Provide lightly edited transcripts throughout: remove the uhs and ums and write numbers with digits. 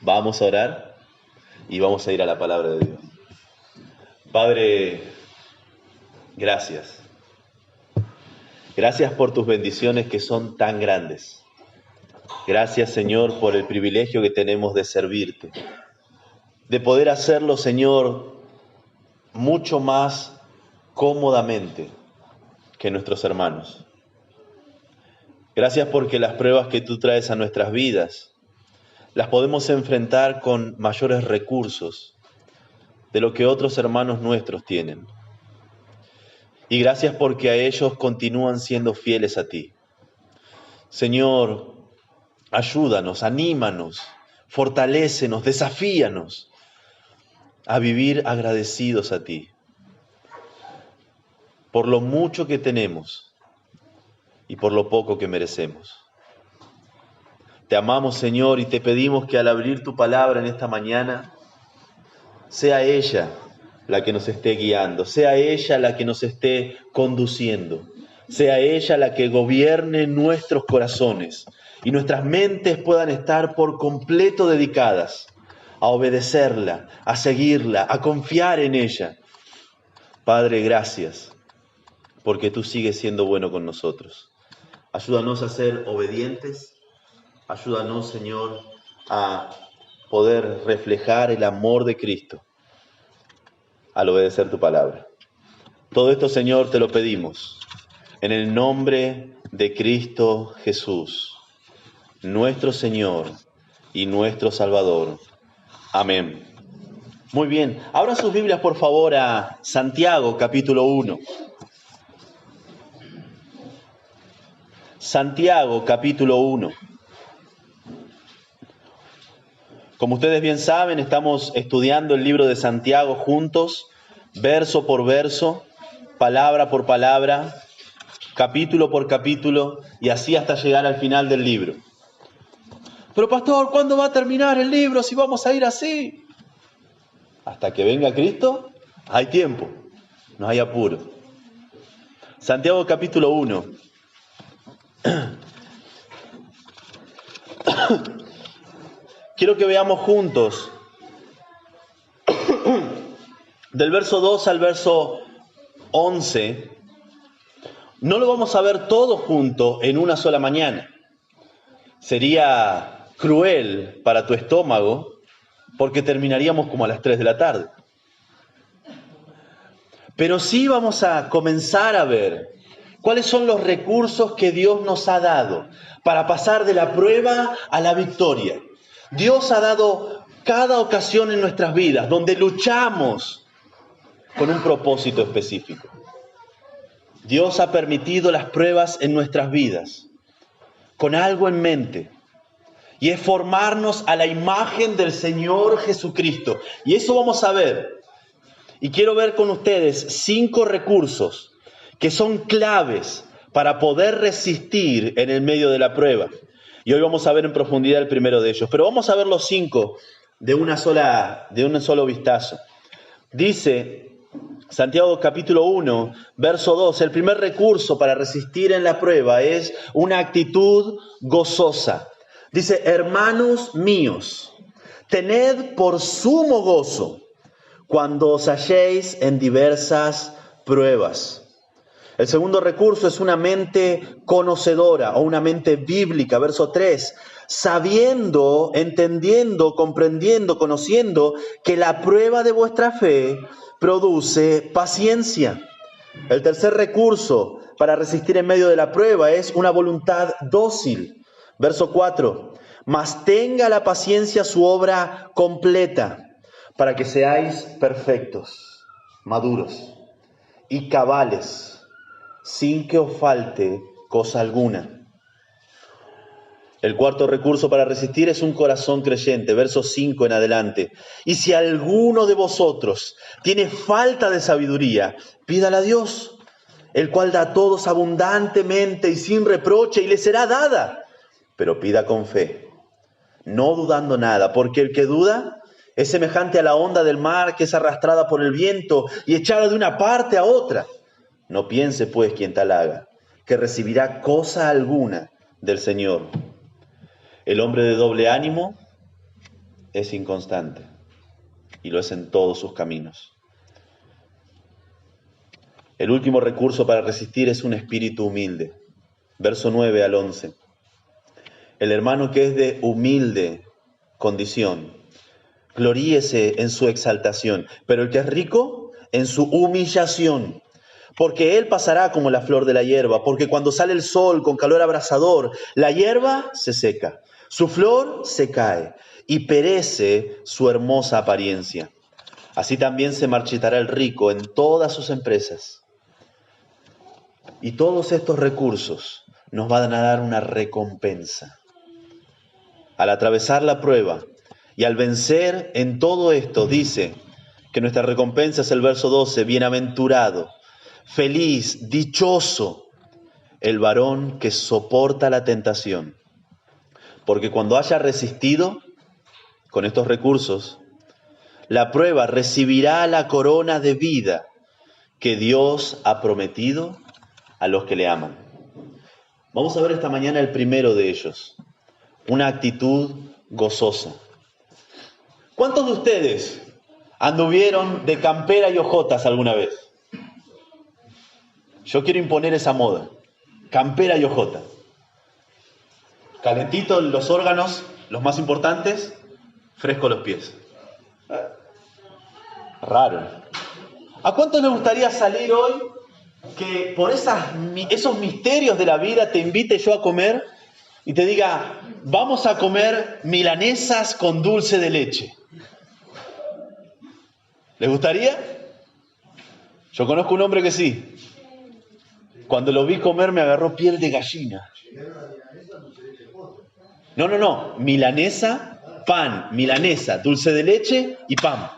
Vamos a orar y vamos a ir a la palabra de Dios. Padre, gracias. Gracias por tus bendiciones que son tan grandes. Gracias, Señor, por el privilegio que tenemos de servirte. De poder hacerlo, Señor, mucho más cómodamente que nuestros hermanos. Gracias porque las pruebas que tú traes a nuestras vidas las podemos enfrentar con mayores recursos de lo que otros hermanos nuestros tienen. Y gracias porque a ellos continúan siendo fieles a ti. Señor, ayúdanos, anímanos, fortalécenos, desafíanos a vivir agradecidos a ti por lo mucho que tenemos y por lo poco que merecemos. Te amamos, Señor, y te pedimos que al abrir tu palabra en esta mañana, sea ella la que nos esté guiando, sea ella la que nos esté conduciendo, sea ella la que gobierne nuestros corazones y nuestras mentes puedan estar por completo dedicadas a obedecerla, a seguirla, a confiar en ella. Padre, gracias, porque tú sigues siendo bueno con nosotros. Ayúdanos a ser obedientes. Ayúdanos, Señor, a poder reflejar el amor de Cristo al obedecer tu palabra. Todo esto, Señor, te lo pedimos en el nombre de Cristo Jesús, nuestro Señor y nuestro Salvador. Amén. Muy bien, abran sus Biblias, por favor, a Santiago, capítulo 1. Santiago, capítulo 1. Como ustedes bien saben, estamos estudiando el libro de Santiago juntos, verso por verso, palabra por palabra, capítulo por capítulo, y así hasta llegar al final del libro. Pero pastor, ¿cuándo va a terminar el libro si vamos a ir así? Hasta que venga Cristo, hay tiempo, no hay apuro. Santiago capítulo 1. Quiero que veamos juntos del verso 2 al verso 11. No lo vamos a ver todo junto en una sola mañana. Sería cruel para tu estómago porque terminaríamos como a las 3 de la tarde. Pero sí vamos a comenzar a ver cuáles son los recursos que Dios nos ha dado para pasar de la prueba a la victoria. Dios ha dado cada ocasión en nuestras vidas donde luchamos con un propósito específico. Dios ha permitido las pruebas en nuestras vidas con algo en mente, y es formarnos a la imagen del Señor Jesucristo. Y eso vamos a ver. Y quiero ver con ustedes 5 recursos que son claves para poder resistir en el medio de la prueba. Y hoy vamos a ver en profundidad el primero de ellos. Pero vamos a ver los 5 de un solo vistazo. Dice Santiago capítulo 1, verso 2, el primer recurso para resistir en la prueba es una actitud gozosa. Dice, hermanos míos, tened por sumo gozo cuando os halléis en diversas pruebas. El segundo recurso es una mente conocedora o una mente bíblica. Verso 3, sabiendo, entendiendo, comprendiendo, conociendo que la prueba de vuestra fe produce paciencia. El tercer recurso para resistir en medio de la prueba es una voluntad dócil. Verso 4, mas tenga la paciencia su obra completa, para que seáis perfectos, maduros y cabales, sin que os falte cosa alguna. El cuarto recurso para resistir es un corazón creyente, verso 5 en adelante. Y si alguno de vosotros tiene falta de sabiduría, pídala a Dios, el cual da a todos abundantemente y sin reproche, y le será dada. Pero pida con fe, no dudando nada, porque el que duda es semejante a la onda del mar que es arrastrada por el viento y echada de una parte a otra. No piense pues quien tal haga, que recibirá cosa alguna del Señor. El hombre de doble ánimo es inconstante y lo es en todos sus caminos. El último recurso para resistir es un espíritu humilde. Verso 9 al 11. El hermano que es de humilde condición, gloríese en su exaltación, pero el que es rico, en su humillación. Porque él pasará como la flor de la hierba, porque cuando sale el sol con calor abrasador, la hierba se seca, su flor se cae y perece su hermosa apariencia. Así también se marchitará el rico en todas sus empresas. Y todos estos recursos nos van a dar una recompensa. Al atravesar la prueba y al vencer en todo esto, dice que nuestra recompensa es el verso 12, bienaventurado, feliz, dichoso, el varón que soporta la tentación. Porque cuando haya resistido con estos recursos, la prueba recibirá la corona de vida que Dios ha prometido a los que le aman. Vamos a ver esta mañana el primero de ellos, una actitud gozosa. ¿Cuántos de ustedes anduvieron de campera y ojotas alguna vez? Yo quiero imponer esa moda, campera y ojota. Calentito los órganos, los más importantes, fresco los pies. Raro. ¿A cuántos les gustaría salir hoy que por esos misterios de la vida te invite yo a comer y te diga, vamos a comer milanesas con dulce de leche? ¿Les gustaría? Yo conozco un hombre que sí. Cuando lo vi comer me agarró piel de gallina. No. Milanesa, pan, milanesa, dulce de leche y pan.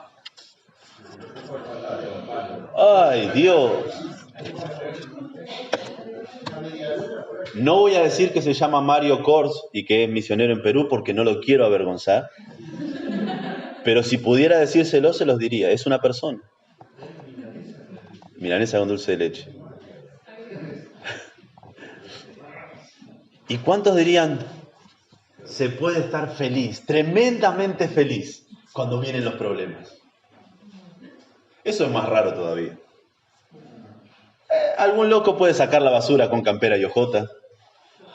¡Ay, Dios! No voy a decir que se llama Mario Kors y que es misionero en Perú porque no lo quiero avergonzar. Pero si pudiera decírselo, se los diría. Es una persona. Milanesa con dulce de leche. ¿Y cuántos dirían, se puede estar feliz, tremendamente feliz, cuando vienen los problemas? Eso es más raro todavía. Algún loco puede sacar la basura con campera y ojota.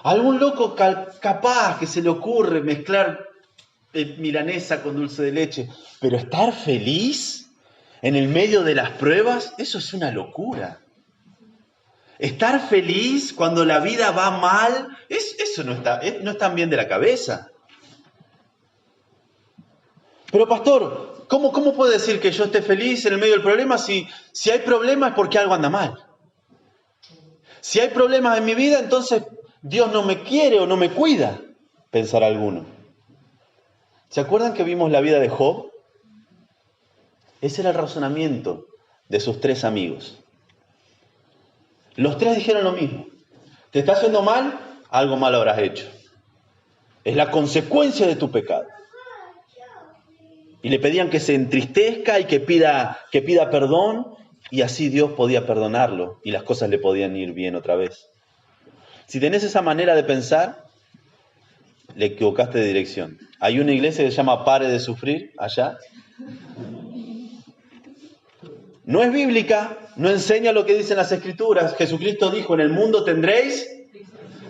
Algún loco capaz que se le ocurre mezclar milanesa con dulce de leche. Pero estar feliz en el medio de las pruebas, eso es una locura. Estar feliz cuando la vida va mal, eso no está bien de la cabeza. Pero pastor, ¿cómo puede decir que yo esté feliz en el medio del problema si hay problemas es porque algo anda mal? Si hay problemas en mi vida, entonces Dios no me quiere o no me cuida, pensará alguno. ¿Se acuerdan que vimos la vida de Job? Ese era el razonamiento de sus 3 amigos. Los 3 dijeron lo mismo. ¿Te está haciendo mal? Algo malo habrás hecho. Es la consecuencia de tu pecado. Y le pedían que se entristezca y que pida perdón, y así Dios podía perdonarlo y las cosas le podían ir bien otra vez. Si tenés esa manera de pensar, le equivocaste de dirección. Hay una iglesia que se llama Pare de Sufrir, allá. No es bíblica, no enseña lo que dicen las Escrituras. Jesucristo dijo, en el mundo tendréis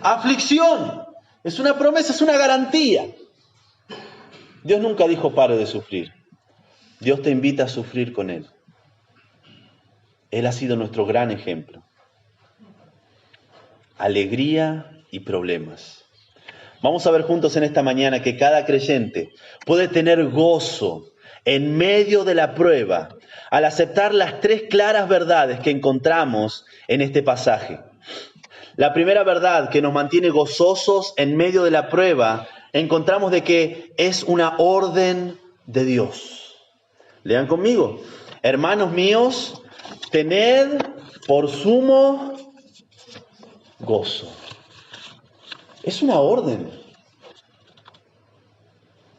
aflicción. Es una promesa, es una garantía. Dios nunca dijo pare de sufrir. Dios te invita a sufrir con Él. Él ha sido nuestro gran ejemplo. Alegría y problemas. Vamos a ver juntos en esta mañana que cada creyente puede tener gozo en medio de la prueba al aceptar las 3 claras verdades que encontramos en este pasaje. La primera verdad que nos mantiene gozosos en medio de la prueba, encontramos de que es una orden de Dios. Lean conmigo. Hermanos míos, tened por sumo gozo. Es una orden.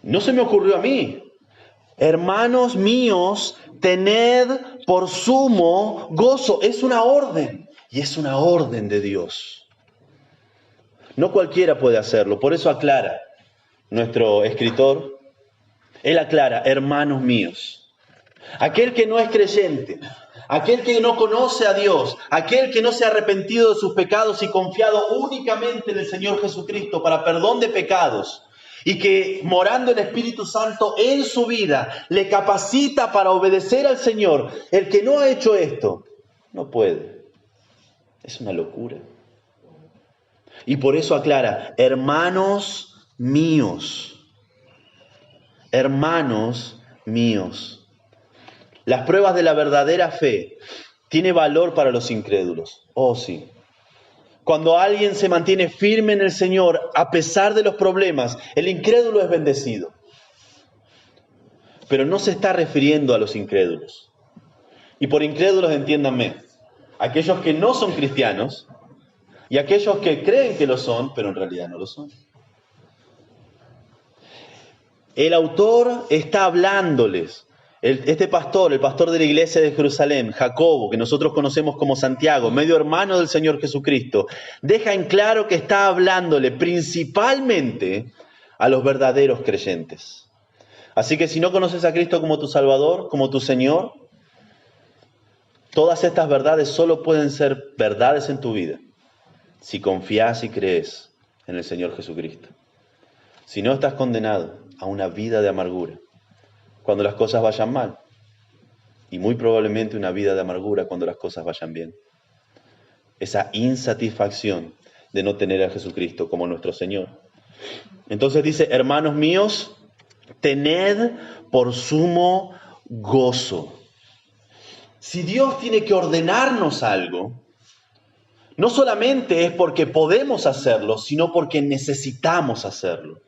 No se me ocurrió a mí. Hermanos míos, tened por sumo gozo. Es una orden. Y es una orden de Dios. No cualquiera puede hacerlo. Por eso aclara nuestro escritor Él aclara, hermanos míos. Aquel que no es creyente, aquel que no conoce a Dios, aquel que no se ha arrepentido de sus pecados y confiado únicamente en el Señor Jesucristo para perdón de pecados, y que morando el Espíritu Santo en su vida le capacita para obedecer al Señor, el que no ha hecho esto, no puede. Es una locura. Y por eso aclara, hermanos míos, hermanos míos. Las pruebas de la verdadera fe tienen valor para los incrédulos. Oh, sí. Cuando alguien se mantiene firme en el Señor, a pesar de los problemas, el incrédulo es bendecido. Pero no se está refiriendo a los incrédulos. Y por incrédulos, entiéndanme, aquellos que no son cristianos y aquellos que creen que lo son, pero en realidad no lo son. El autor está hablándoles. Este pastor, el pastor de la iglesia de Jerusalén, Jacobo, que nosotros conocemos como Santiago, medio hermano del Señor Jesucristo, deja en claro que está hablándole principalmente a los verdaderos creyentes. Así que si no conoces a Cristo como tu Salvador, como tu Señor, todas estas verdades solo pueden ser verdades en tu vida si confías y crees en el Señor Jesucristo. Si no, estás condenado a una vida de amargura cuando las cosas vayan mal, y muy probablemente una vida de amargura cuando las cosas vayan bien. Esa insatisfacción de no tener a Jesucristo como nuestro Señor. Entonces dice, hermanos míos, tened por sumo gozo. Si Dios tiene que ordenarnos algo, no solamente es porque podemos hacerlo, sino porque necesitamos hacerlo.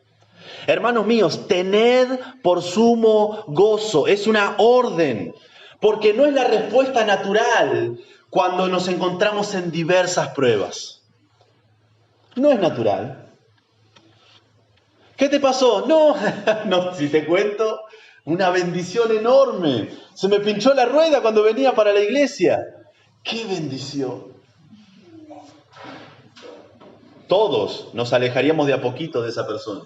Hermanos míos, tened por sumo gozo. Es una orden, porque no es la respuesta natural cuando nos encontramos en diversas pruebas. No es natural. ¿Qué te pasó? No, no, si te cuento, una bendición enorme. Se me pinchó la rueda cuando venía para la iglesia. ¡Qué bendición! Todos nos alejaríamos de a poquito de esa persona.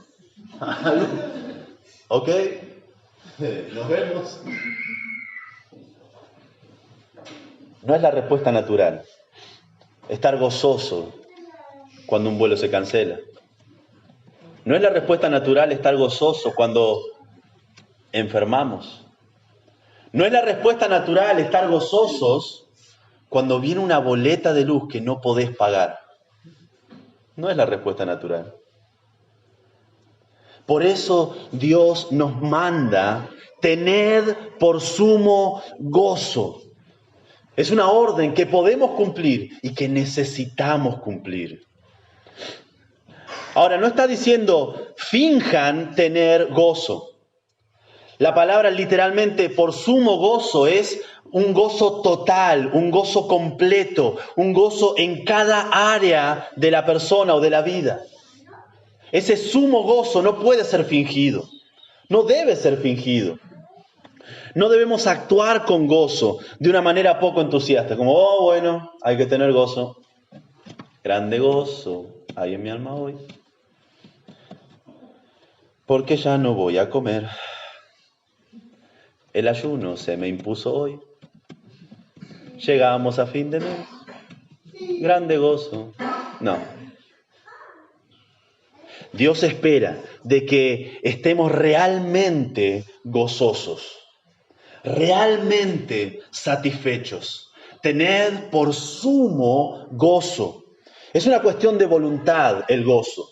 ¿Ok? Nos vemos. No es la respuesta natural. Estar gozoso cuando un vuelo se cancela. No es la respuesta natural estar gozoso cuando enfermamos. No es la respuesta natural estar gozosos cuando viene una boleta de luz que no podés pagar. No es la respuesta natural. Por eso Dios nos manda, tened por sumo gozo. Es una orden que podemos cumplir y que necesitamos cumplir. Ahora, no está diciendo, finjan tener gozo. La palabra literalmente por sumo gozo es un gozo total, un gozo completo, un gozo en cada área de la persona o de la vida. Ese sumo gozo no puede ser fingido, no debe ser fingido. No debemos actuar con gozo de una manera poco entusiasta, como, oh, bueno, hay que tener gozo. Grande gozo hay en mi alma hoy. Porque ya no voy a comer. El ayuno se me impuso hoy. Llegamos a fin de mes. Grande gozo. No. Dios espera de que estemos realmente gozosos, realmente satisfechos. Tened por sumo gozo. Es una cuestión de voluntad el gozo.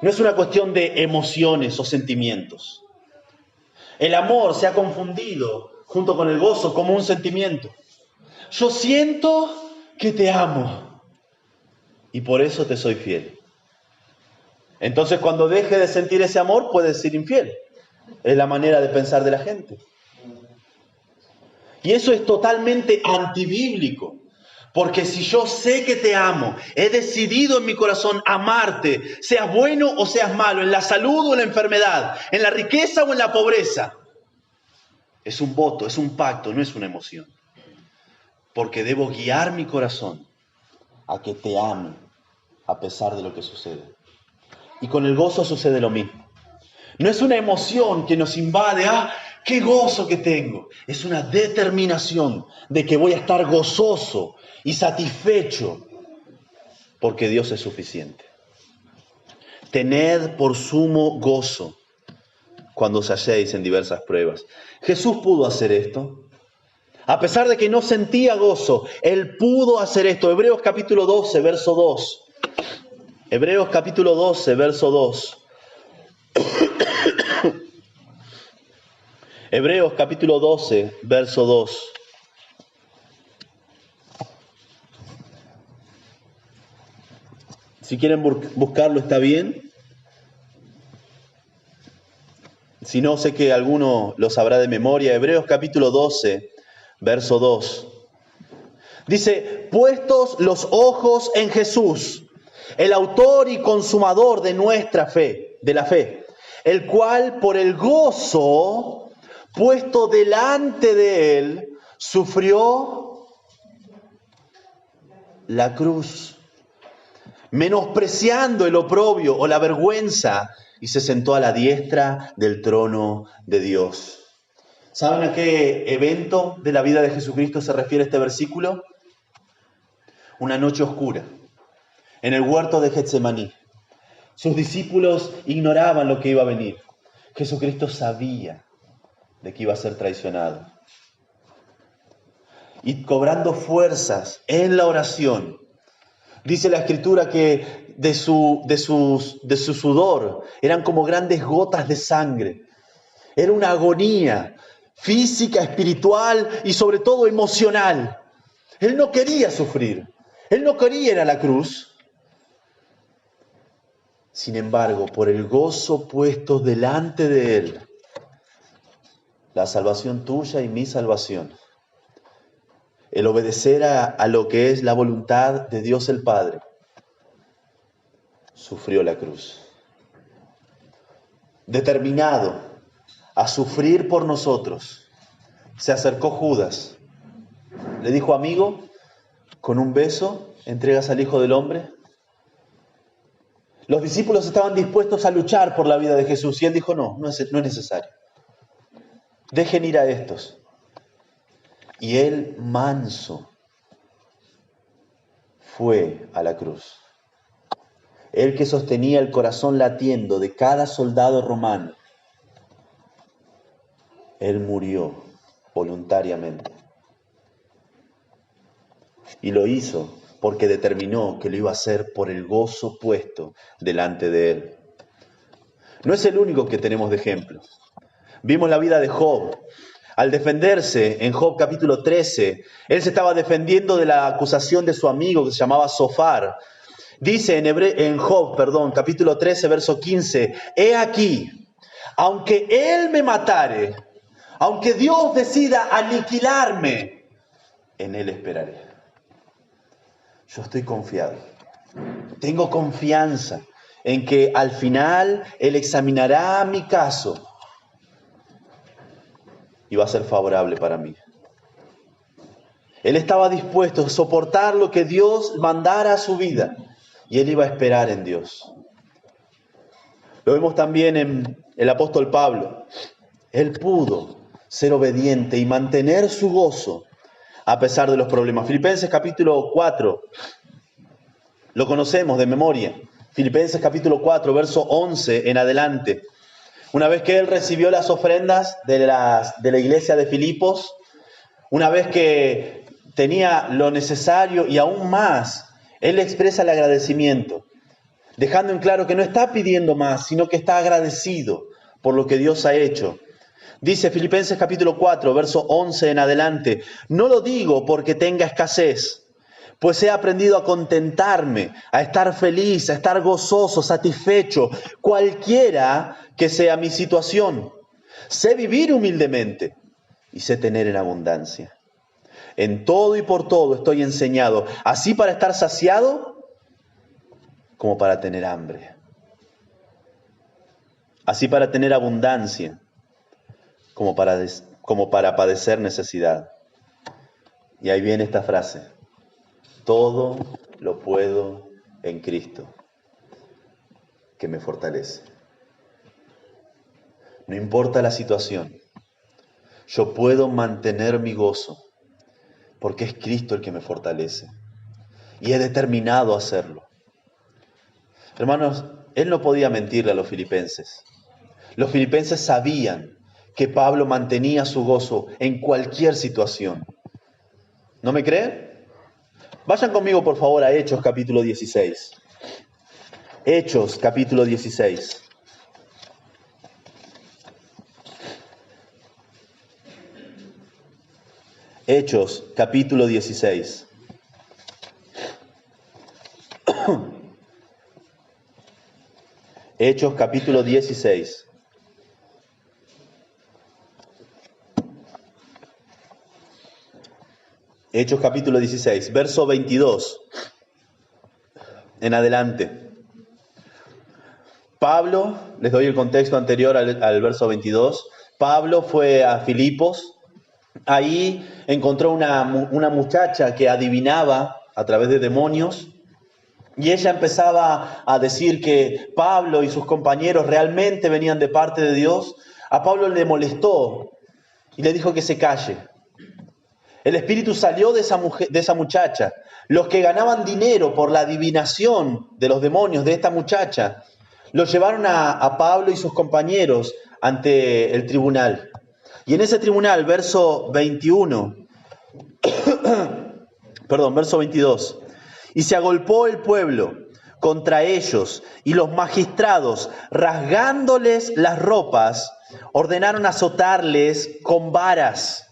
No es una cuestión de emociones o sentimientos. El amor se ha confundido junto con el gozo como un sentimiento. Yo siento que te amo y por eso te soy fiel. Entonces, cuando deje de sentir ese amor, puedes ser infiel. Es la manera de pensar de la gente. Y eso es totalmente antibíblico. Porque si yo sé que te amo, he decidido en mi corazón amarte, seas bueno o seas malo, en la salud o en la enfermedad, en la riqueza o en la pobreza. Es un voto, es un pacto, no es una emoción. Porque debo guiar mi corazón a que te ame a pesar de lo que sucede. Y con el gozo sucede lo mismo. No es una emoción que nos invade, qué gozo que tengo. Es una determinación de que voy a estar gozoso y satisfecho porque Dios es suficiente. Tened por sumo gozo cuando os halléis en diversas pruebas. Jesús pudo hacer esto. A pesar de que no sentía gozo, Él pudo hacer esto. Hebreos capítulo 12, verso 2. Hebreos capítulo 12, verso 2. Hebreos capítulo 12, verso 2. Si quieren buscarlo, está bien. Si no, sé que alguno lo sabrá de memoria. Hebreos capítulo 12, verso 2. Dice, puestos los ojos en Jesús, el autor y consumador de nuestra fe, de la fe, el cual por el gozo puesto delante de él, sufrió la cruz, menospreciando el oprobio o la vergüenza, y se sentó a la diestra del trono de Dios. ¿Saben a qué evento de la vida de Jesucristo se refiere este versículo? Una noche oscura, en el huerto de Getsemaní. Sus discípulos ignoraban lo que iba a venir. Jesucristo sabía de que iba a ser traicionado. Y cobrando fuerzas en la oración, dice la Escritura que de su sudor eran como grandes gotas de sangre. Era una agonía física, espiritual y sobre todo emocional. Él no quería sufrir. Él no quería ir a la cruz. Sin embargo, por el gozo puesto delante de él, la salvación tuya y mi salvación, el obedecer a lo que es la voluntad de Dios el Padre, sufrió la cruz. Determinado a sufrir por nosotros, se acercó Judas. Le dijo, amigo, con un beso entregas al Hijo del Hombre. Los discípulos estaban dispuestos a luchar por la vida de Jesús y él dijo, no es necesario. Dejen ir a estos. Y él, manso, fue a la cruz. Él que sostenía el corazón latiendo de cada soldado romano, él murió voluntariamente. Y lo hizo porque determinó que lo iba a hacer por el gozo puesto delante de él. No es el único que tenemos de ejemplo. Vimos la vida de Job. Al defenderse en Job capítulo 13, él se estaba defendiendo de la acusación de su amigo que se llamaba Zofar. Dice en Job, capítulo 13, verso 15, he aquí, aunque él me matare, aunque Dios decida aniquilarme, en él esperaré. Yo estoy confiado, tengo confianza en que al final él examinará mi caso y va a ser favorable para mí. Él estaba dispuesto a soportar lo que Dios mandara a su vida y él iba a esperar en Dios. Lo vemos también en el apóstol Pablo. Él pudo ser obediente y mantener su gozo a pesar de los problemas. Filipenses capítulo 4, lo conocemos de memoria. Filipenses capítulo 4, verso 11 en adelante. Una vez que él recibió las ofrendas de la iglesia de Filipos, una vez que tenía lo necesario y aún más, él expresa el agradecimiento, dejando en claro que no está pidiendo más, sino que está agradecido por lo que Dios ha hecho. Dice Filipenses capítulo 4, verso 11 en adelante, no lo digo porque tenga escasez, pues he aprendido a contentarme, a estar feliz, a estar gozoso, satisfecho, cualquiera que sea mi situación. Sé vivir humildemente y sé tener en abundancia. En todo y por todo estoy enseñado, así para estar saciado como para tener hambre. Así para tener abundancia como para padecer necesidad. Y ahí viene esta frase. Todo lo puedo en Cristo, que me fortalece. No importa la situación, yo puedo mantener mi gozo porque es Cristo el que me fortalece. Y he determinado a hacerlo. Hermanos, él no podía mentirle a los filipenses. Los filipenses sabían que Pablo mantenía su gozo en cualquier situación. ¿No me creen? Vayan conmigo, por favor, a Hechos capítulo 16. Hechos capítulo 16. Hechos capítulo 16. Hechos capítulo 16. Hechos capítulo 16, verso 22 en adelante. Pablo, les doy el contexto anterior al verso 22. Pablo fue a Filipos. Ahí encontró una muchacha que adivinaba a través de demonios. Y ella empezaba a decir que Pablo y sus compañeros realmente venían de parte de Dios. A Pablo le molestó y le dijo que se calle. El espíritu salió de esa muchacha. Los que ganaban dinero por la adivinación de los demonios de esta muchacha, los llevaron a Pablo y sus compañeros ante el tribunal. Y en ese tribunal, verso 21, verso 22, y se agolpó el pueblo contra ellos, y los magistrados, rasgándoles las ropas, ordenaron azotarles con varas.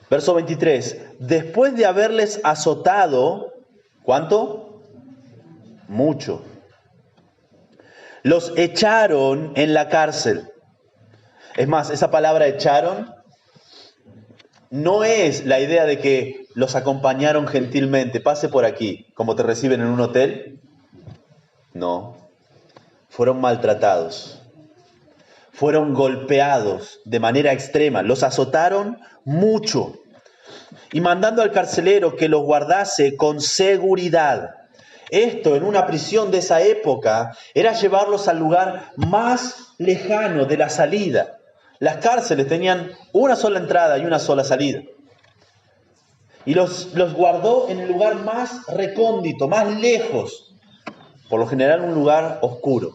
Verso 23, después de haberles azotado, ¿cuánto? Mucho. Los echaron en la cárcel. Es más, esa palabra echaron no es la idea de que los acompañaron gentilmente, pase por aquí, como te reciben en un hotel. No, fueron maltratados, fueron golpeados de manera extrema, los azotaron mucho y mandando al carcelero que los guardase con seguridad. Esto en una prisión de esa época era llevarlos al lugar más lejano de la salida. Las cárceles tenían una sola entrada y una sola salida. Y los guardó en el lugar más recóndito, más lejos. Por lo general un lugar oscuro.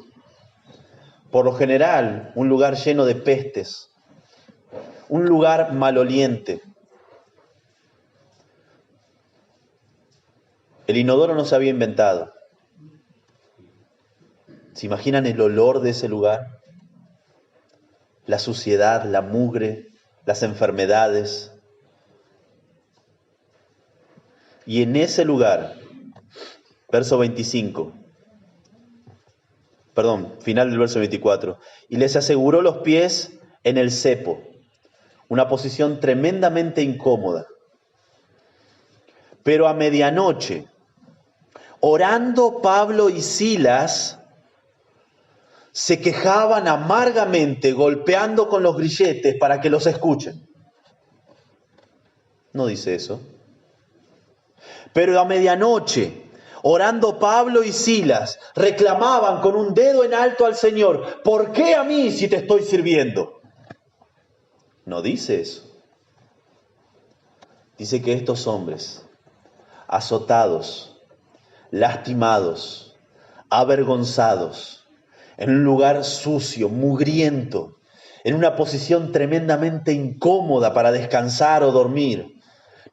Por lo general un lugar lleno de pestes. Un lugar maloliente. El inodoro no se había inventado. ¿Se imaginan el olor de ese lugar? La suciedad, la mugre, las enfermedades. Y en ese lugar, verso 25, final del verso 24, y les aseguró los pies en el cepo, una posición tremendamente incómoda. Pero a medianoche, orando Pablo y Silas, se quejaban amargamente, golpeando con los grilletes para que los escuchen. No dice eso. Pero a medianoche, orando Pablo y Silas, reclamaban con un dedo en alto al Señor: ¿por qué a mí si te estoy sirviendo? No dice eso. Dice que estos hombres, azotados, lastimados, avergonzados, en un lugar sucio, mugriento, en una posición tremendamente incómoda para descansar o dormir,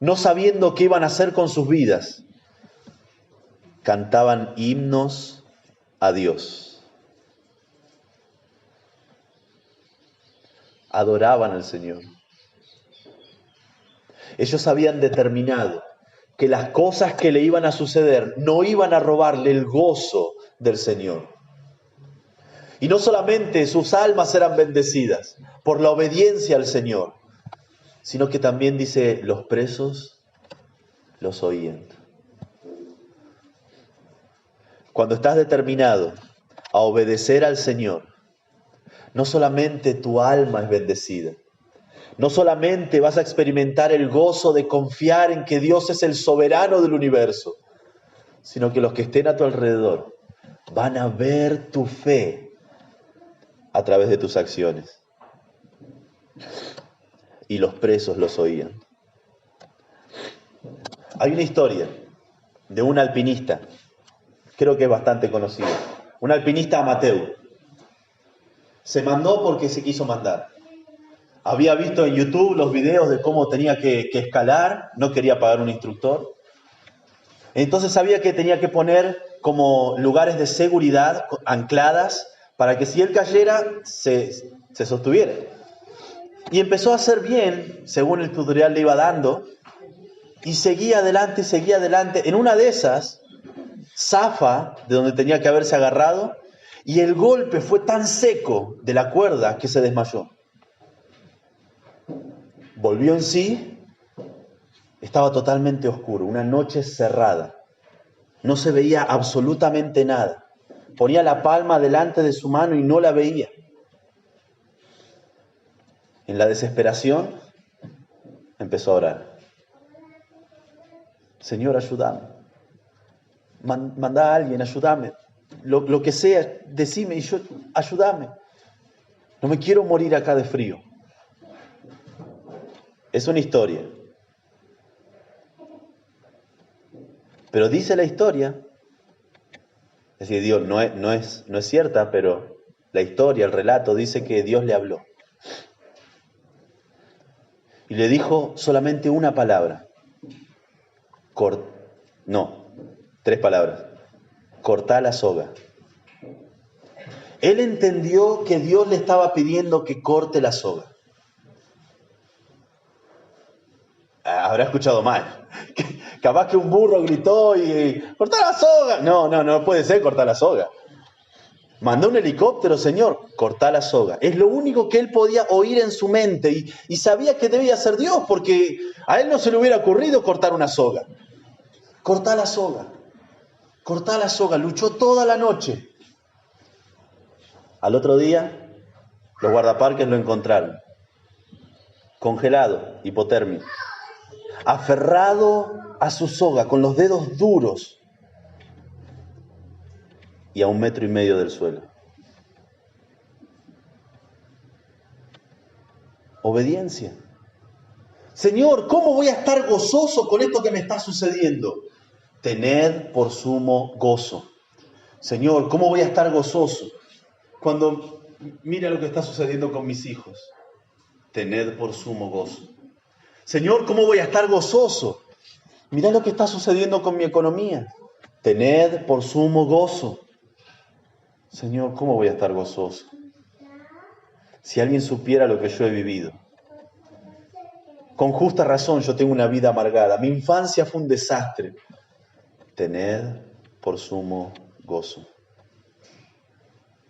no sabiendo qué iban a hacer con sus vidas, cantaban himnos a Dios. Adoraban al Señor. Ellos habían determinado que las cosas que le iban a suceder no iban a robarle el gozo del Señor. Y no solamente sus almas eran bendecidas por la obediencia al Señor, sino que también dice, los presos los oían. Cuando estás determinado a obedecer al Señor, no solamente tu alma es bendecida, no solamente vas a experimentar el gozo de confiar en que Dios es el soberano del universo, sino que los que estén a tu alrededor van a ver tu fe a través de tus acciones. Y los presos los oían. Hay una historia de un alpinista, creo que es bastante conocido, un alpinista amateur. Se mandó porque se quiso mandar. Había visto en YouTube los videos de cómo tenía que escalar, no quería pagar un instructor. Entonces sabía que tenía que poner como lugares de seguridad ancladas para que si él cayera se sostuviera. Y empezó a hacer bien, según el tutorial le iba dando, y seguía adelante y seguía adelante. En una de esas, zafa de donde tenía que haberse agarrado, y el golpe fue tan seco de la cuerda que se desmayó. Volvió en sí, estaba totalmente oscuro, una noche cerrada. No se veía absolutamente nada. Ponía la palma delante de su mano y no la veía. En la desesperación, empezó a orar. Señor, ayúdame. Manda a alguien, ayúdame. Lo que sea, decime y yo, ayúdame. No me quiero morir acá de frío. Es una historia. Pero dice la historia, es decir, Dios no es cierta, pero la historia, el relato dice que Dios le habló. Y le dijo solamente una palabra. Tres palabras. Cortá la soga. Él entendió que Dios le estaba pidiendo que corte la soga. Habrá escuchado mal. Capaz que un burro gritó y ¡cortá la soga! No puede ser cortar la soga. Mandó un helicóptero, Señor, cortá la soga. Es lo único que él podía oír en su mente y sabía que debía ser Dios porque a él no se le hubiera ocurrido cortar una soga. Cortá la soga. Cortá la soga. Luchó toda la noche. Al otro día, los guardaparques lo encontraron. Congelado, hipotermia. Aferrado a su soga, con los dedos duros y a 1,5 metros del suelo. Obediencia. Señor, ¿cómo voy a estar gozoso con esto que me está sucediendo? Tened por sumo gozo. Señor, ¿cómo voy a estar gozoso cuando mira lo que está sucediendo con mis hijos? Tened por sumo gozo. Señor, ¿cómo voy a estar gozoso? Mirá lo que está sucediendo con mi economía. Tened por sumo gozo. Señor, ¿cómo voy a estar gozoso? Si alguien supiera lo que yo he vivido. Con justa razón yo tengo una vida amargada. Mi infancia fue un desastre. Tened por sumo gozo.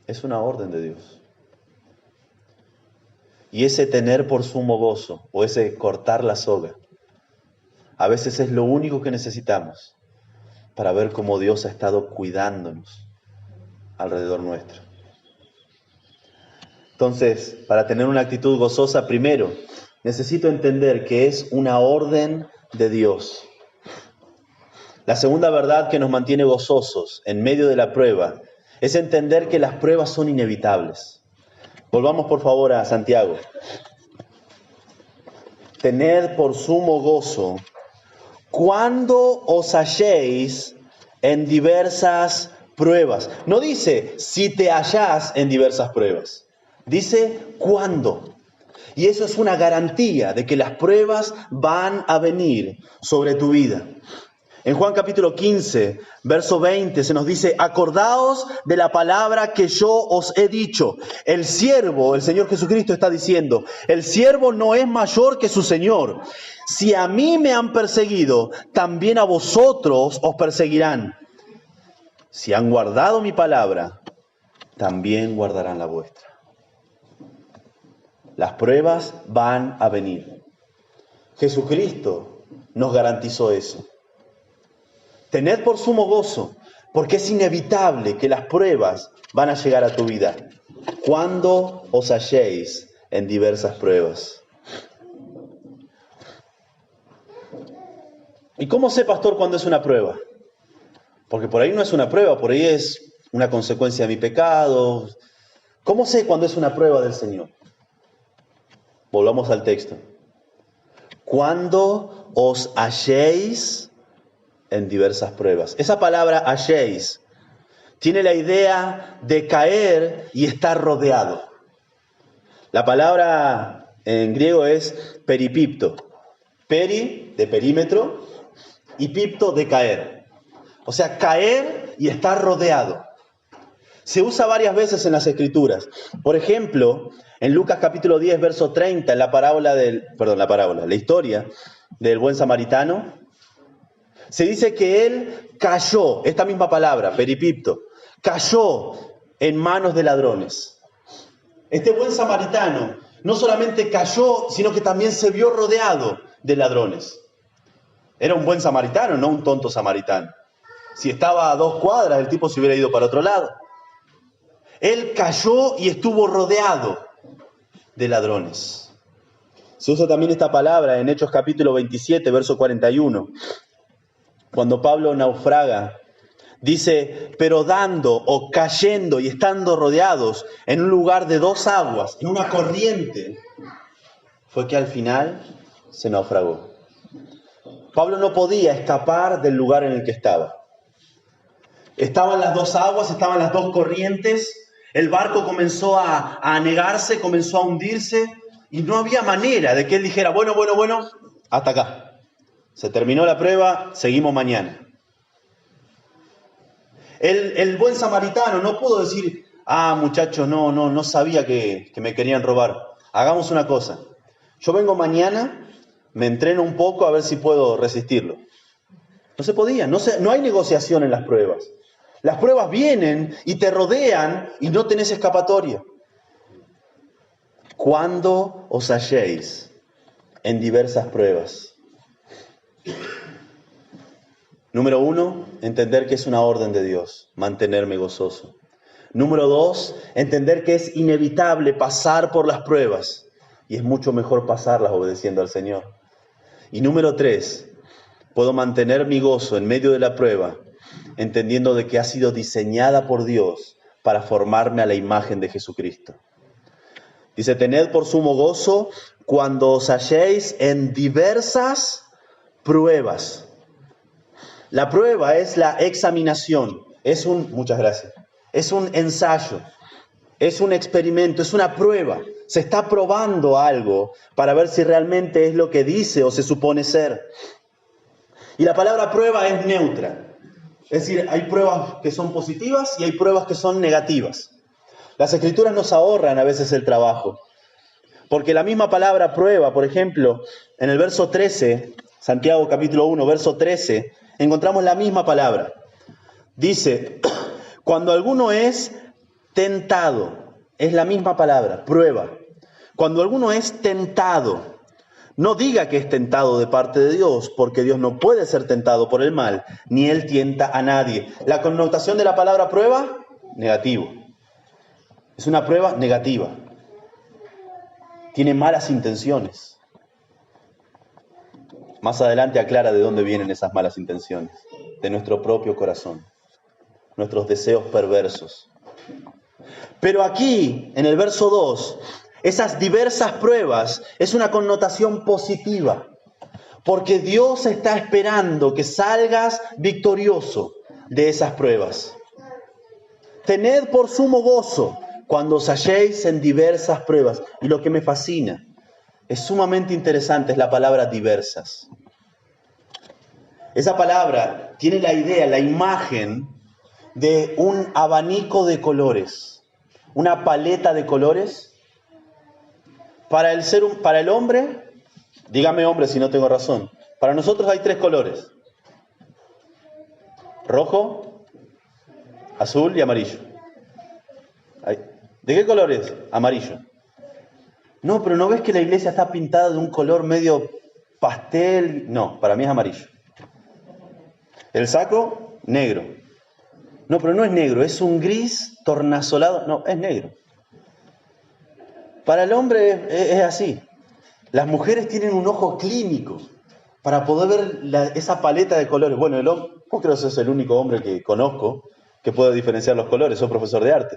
Es una orden de Dios. Y ese tener por sumo gozo, o ese cortar la soga, a veces es lo único que necesitamos para ver cómo Dios ha estado cuidándonos alrededor nuestro. Entonces, para tener una actitud gozosa, primero, necesito entender que es una orden de Dios. La segunda verdad que nos mantiene gozosos en medio de la prueba es entender que las pruebas son inevitables. Volvamos por favor a Santiago. Tened por sumo gozo cuando os halléis en diversas pruebas. No dice si te hallás en diversas pruebas. Dice cuándo. Y eso es una garantía de que las pruebas van a venir sobre tu vida. En Juan capítulo 15, verso 20, se nos dice: acordaos de la palabra que yo os he dicho. El siervo, el Señor Jesucristo está diciendo, el siervo no es mayor que su Señor. Si a mí me han perseguido, también a vosotros os perseguirán. Si han guardado mi palabra, también guardarán la vuestra. Las pruebas van a venir. Jesucristo nos garantizó eso. Tened por sumo gozo, porque es inevitable que las pruebas van a llegar a tu vida. Cuando os halléis en diversas pruebas. ¿Y cómo sé, pastor, cuándo es una prueba? Porque por ahí no es una prueba, por ahí es una consecuencia de mi pecado, ¿Cómo sé cuándo es una prueba del Señor? Volvamos al texto. Cuando os halléis en diversas pruebas. Esa palabra halléis tiene la idea de caer y estar rodeado. La palabra en griego es peripipto. Peri, de perímetro, y pipto, de caer. O sea, caer y estar rodeado. Se usa varias veces en las Escrituras. Por ejemplo, en Lucas capítulo 10, verso 30, en la historia del buen samaritano, se dice que él cayó, esta misma palabra, peripipto, cayó en manos de ladrones. Este buen samaritano no solamente cayó, sino que también se vio rodeado de ladrones. Era un buen samaritano, no un tonto samaritano. Si estaba a 2 cuadras, el tipo se hubiera ido para otro lado. Él cayó y estuvo rodeado de ladrones. Se usa también esta palabra en Hechos capítulo 27, verso 41. Cuando Pablo naufraga, dice, pero dando o cayendo y estando rodeados en un lugar de 2 aguas, en una corriente, fue que al final se naufragó. Pablo no podía escapar del lugar en el que estaba. Estaban las 2 aguas, estaban las 2 corrientes. El barco comenzó a anegarse, comenzó a hundirse y no había manera de que él dijera, bueno, hasta acá. Se terminó la prueba, seguimos mañana. El buen samaritano no pudo decir, muchachos, no sabía que me querían robar. Hagamos una cosa, yo vengo mañana, me entreno un poco a ver si puedo resistirlo. No se podía, no hay negociación en las pruebas. Las pruebas vienen y te rodean y no tenés escapatoria. Cuando os halléis en diversas pruebas. Número 1, entender que es una orden de Dios, mantenerme gozoso. Número 2, entender que es inevitable pasar por las pruebas y es mucho mejor pasarlas obedeciendo al Señor. Y número 3, puedo mantener mi gozo en medio de la prueba, entendiendo de que ha sido diseñada por Dios para formarme a la imagen de Jesucristo. Dice, tened por sumo gozo cuando os halléis en diversas pruebas. La prueba es la examinación, muchas gracias, es un ensayo, es un experimento, es una prueba. Se está probando algo para ver si realmente es lo que dice o se supone ser. Y la palabra prueba es neutra. Es decir, hay pruebas que son positivas y hay pruebas que son negativas. Las Escrituras nos ahorran a veces el trabajo. Porque la misma palabra prueba, por ejemplo, en el verso 13, Santiago capítulo 1, verso 13, encontramos la misma palabra. Dice, cuando alguno es tentado, es la misma palabra, prueba. Cuando alguno es tentado, no diga que es tentado de parte de Dios, porque Dios no puede ser tentado por el mal, ni Él tienta a nadie. La connotación de la palabra prueba, negativo. Es una prueba negativa. Tiene malas intenciones. Más adelante aclara de dónde vienen esas malas intenciones. De nuestro propio corazón. Nuestros deseos perversos. Pero aquí, en el verso 2, esas diversas pruebas es una connotación positiva. Porque Dios está esperando que salgas victorioso de esas pruebas. Tened por sumo gozo cuando os halléis en diversas pruebas. Y lo que me fascina, es sumamente interesante, es la palabra diversas. Esa palabra tiene la idea, la imagen de un abanico de colores, una paleta de colores. Para el hombre, dígame hombre si no tengo razón, para nosotros hay 3 colores: rojo, azul y amarillo. ¿De qué color es? Amarillo. No, pero ¿no ves que la iglesia está pintada de un color medio pastel? No, para mí es amarillo. El saco, negro. No, pero no es negro, es un gris tornasolado. No, es negro. Para el hombre es así. Las mujeres tienen un ojo clínico para poder ver esa paleta de colores. Bueno, vos creo que sos el único hombre que conozco que puede diferenciar los colores, soy profesor de arte.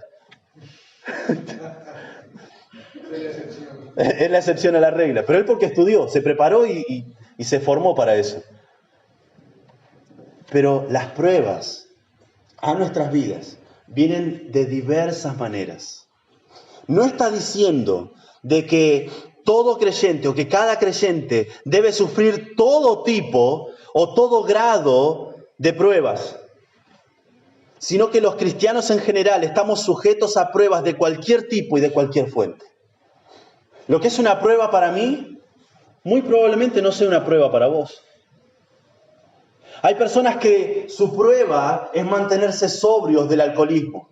Es la excepción a la regla. Pero él porque estudió, se preparó y se formó para eso. Pero las pruebas a nuestras vidas vienen de diversas maneras. No está diciendo de que todo creyente o que cada creyente debe sufrir todo tipo o todo grado de pruebas, sino que los cristianos en general estamos sujetos a pruebas de cualquier tipo y de cualquier fuente. Lo que es una prueba para mí, muy probablemente no sea una prueba para vos. Hay personas que su prueba es mantenerse sobrios del alcoholismo.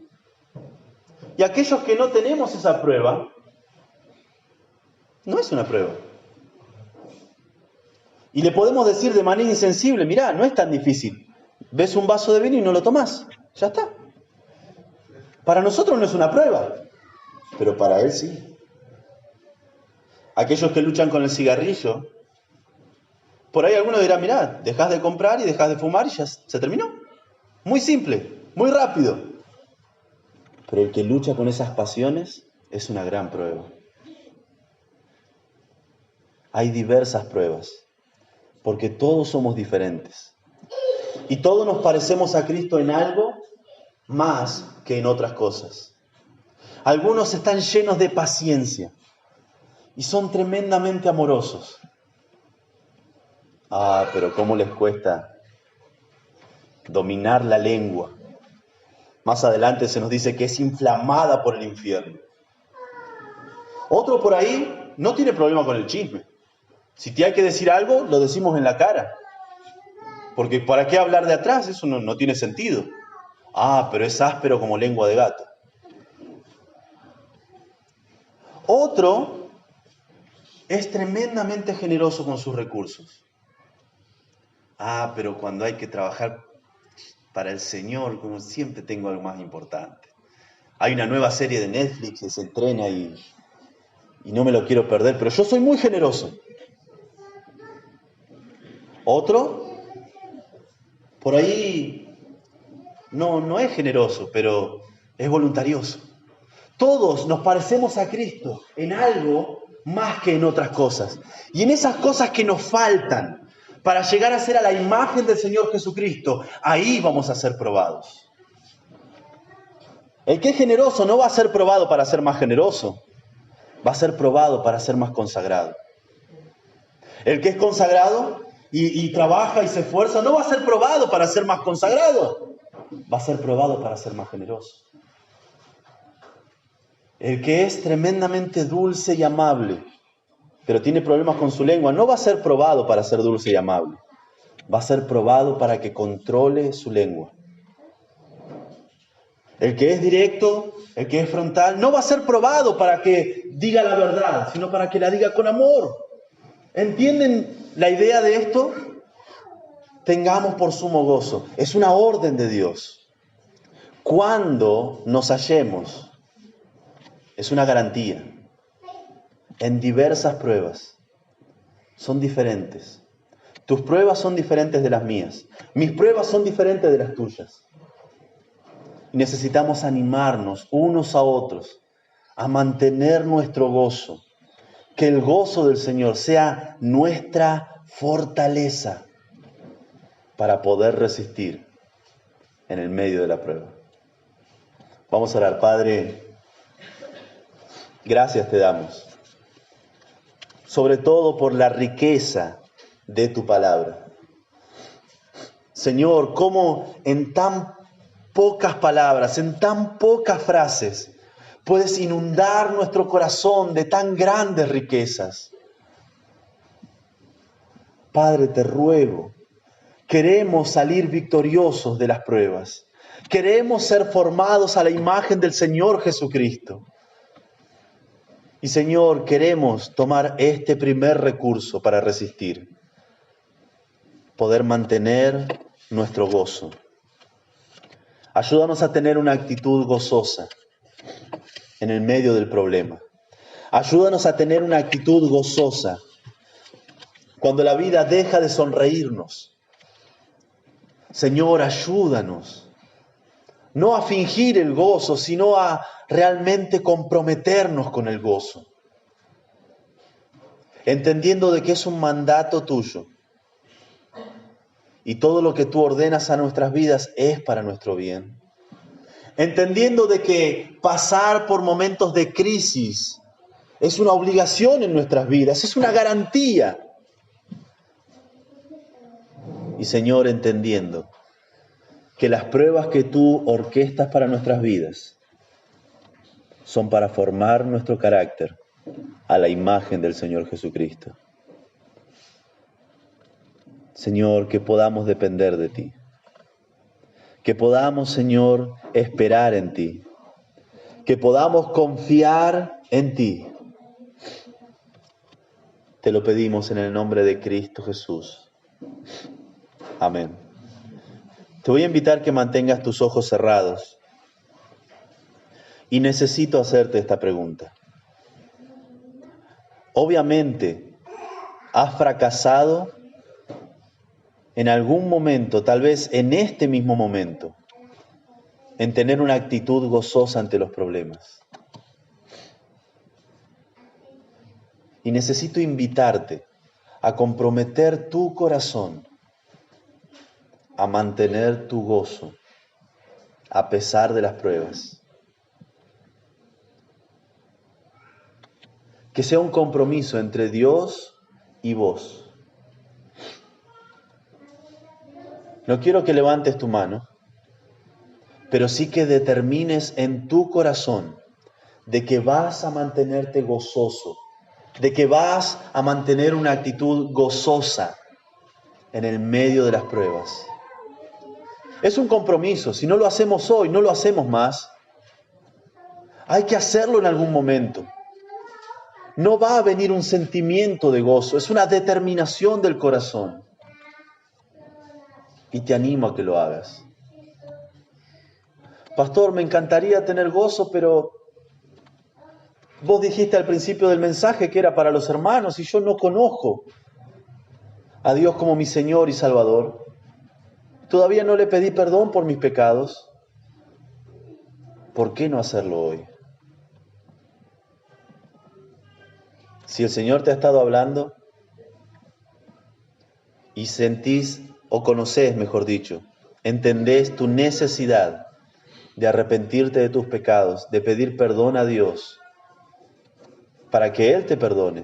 Y aquellos que no tenemos esa prueba, no es una prueba. Y le podemos decir de manera insensible, mirá, no es tan difícil. Ves un vaso de vino y no lo tomás. Ya está. Para nosotros no es una prueba, pero para él sí. Aquellos que luchan con el cigarrillo, por ahí algunos dirán, mirá, dejás de comprar y dejás de fumar y ya se terminó. Muy simple, muy rápido. Pero el que lucha con esas pasiones es una gran prueba. Hay diversas pruebas, porque todos somos diferentes. Y todos nos parecemos a Cristo en algo más que en otras cosas. Algunos están llenos de paciencia y son tremendamente amorosos. Pero cómo les cuesta dominar la lengua. Más adelante se nos dice que es inflamada por el infierno. Otro por ahí no tiene problema con el chisme. Si te hay que decir algo, lo decimos en la cara. Porque ¿para qué hablar de atrás? Eso no tiene sentido. Pero es áspero como lengua de gato. Otro es tremendamente generoso con sus recursos. Pero cuando hay que trabajar para el Señor, como siempre tengo algo más importante. Hay una nueva serie de Netflix que se estrena y no me lo quiero perder, pero yo soy muy generoso. Otro, por ahí, no es generoso, pero es voluntarioso. Todos nos parecemos a Cristo en algo más que en otras cosas. Y en esas cosas que nos faltan para llegar a ser a la imagen del Señor Jesucristo, ahí vamos a ser probados. El que es generoso no va a ser probado para ser más generoso, va a ser probado para ser más consagrado. El que es consagrado y trabaja y se esfuerza no va a ser probado para ser más consagrado, va a ser probado para ser más generoso. El que es tremendamente dulce y amable, pero tiene problemas con su lengua, no va a ser probado para ser dulce y amable. Va a ser probado para que controle su lengua. El que es directo, el que es frontal, no va a ser probado para que diga la verdad, sino para que la diga con amor. ¿Entienden la idea de esto? Tengamos por sumo gozo. Es una orden de Dios. Cuando nos hallemos, es una garantía. En diversas pruebas. Son diferentes. Tus pruebas son diferentes de las mías. Mis pruebas son diferentes de las tuyas. Y necesitamos animarnos unos a otros a mantener nuestro gozo. Que el gozo del Señor sea nuestra fortaleza para poder resistir en el medio de la prueba. Vamos a orar. Padre, gracias te damos. Sobre todo por la riqueza de tu palabra. Señor, cómo en tan pocas palabras, en tan pocas frases, puedes inundar nuestro corazón de tan grandes riquezas. Padre, te ruego, queremos salir victoriosos de las pruebas. Queremos ser formados a la imagen del Señor Jesucristo. Y Señor, queremos tomar este primer recurso para resistir. Poder mantener nuestro gozo. Ayúdanos a tener una actitud gozosa en el medio del problema. Ayúdanos a tener una actitud gozosa cuando la vida deja de sonreírnos. Señor, ayúdanos no a fingir el gozo, sino a realmente comprometernos con el gozo, entendiendo de que es un mandato tuyo y todo lo que tú ordenas a nuestras vidas es para nuestro bien, entendiendo de que pasar por momentos de crisis es una obligación en nuestras vidas, es una garantía. Y Señor, entendiendo que las pruebas que tú orquestas para nuestras vidas son para formar nuestro carácter a la imagen del Señor Jesucristo. Señor, que podamos depender de ti, que podamos, Señor, esperar en ti, que podamos confiar en ti. Te lo pedimos en el nombre de Cristo Jesús. Amén. Te voy a invitar que mantengas tus ojos cerrados y necesito hacerte esta pregunta. Obviamente, has fracasado en algún momento, tal vez en este mismo momento, en tener una actitud gozosa ante los problemas. Y necesito invitarte a comprometer tu corazón a mantener tu gozo a pesar de las pruebas. Que sea un compromiso entre Dios y vos. No quiero que levantes tu mano, pero sí que determines en tu corazón de que vas a mantenerte gozoso, de que vas a mantener una actitud gozosa en el medio de las pruebas. Es un compromiso. Si no lo hacemos hoy, no lo hacemos más. Hay que hacerlo en algún momento. No va a venir un sentimiento de gozo, es una determinación del corazón. Y te animo a que lo hagas. Pastor, me encantaría tener gozo, pero vos dijiste al principio del mensaje que era para los hermanos y yo no conozco a Dios como mi Señor y Salvador. Todavía no le pedí perdón por mis pecados. ¿Por qué no hacerlo hoy? Si el Señor te ha estado hablando y sentís o conocés, mejor dicho, entendés tu necesidad de arrepentirte de tus pecados, de pedir perdón a Dios para que Él te perdone,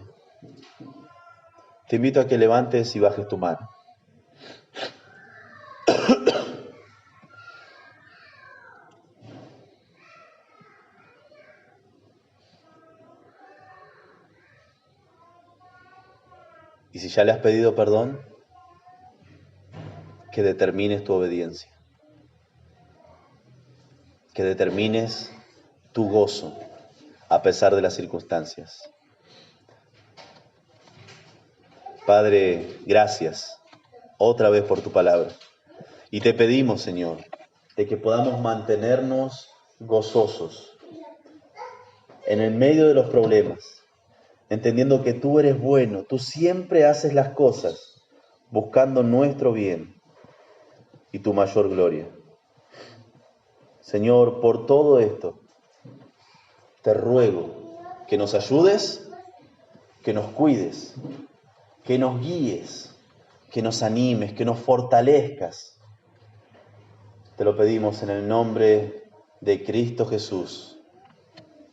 te invito a que levantes y bajes tu mano. Y si ya le has pedido perdón, que determines tu obediencia, que determines tu gozo a pesar de las circunstancias. Padre, gracias otra vez por tu palabra. Y te pedimos, Señor, de que podamos mantenernos gozosos en el medio de los problemas, entendiendo que tú eres bueno, tú siempre haces las cosas buscando nuestro bien y tu mayor gloria. Señor, por todo esto, te ruego que nos ayudes, que nos cuides, que nos guíes, que nos animes, que nos fortalezcas. Te lo pedimos en el nombre de Cristo Jesús.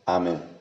Amén.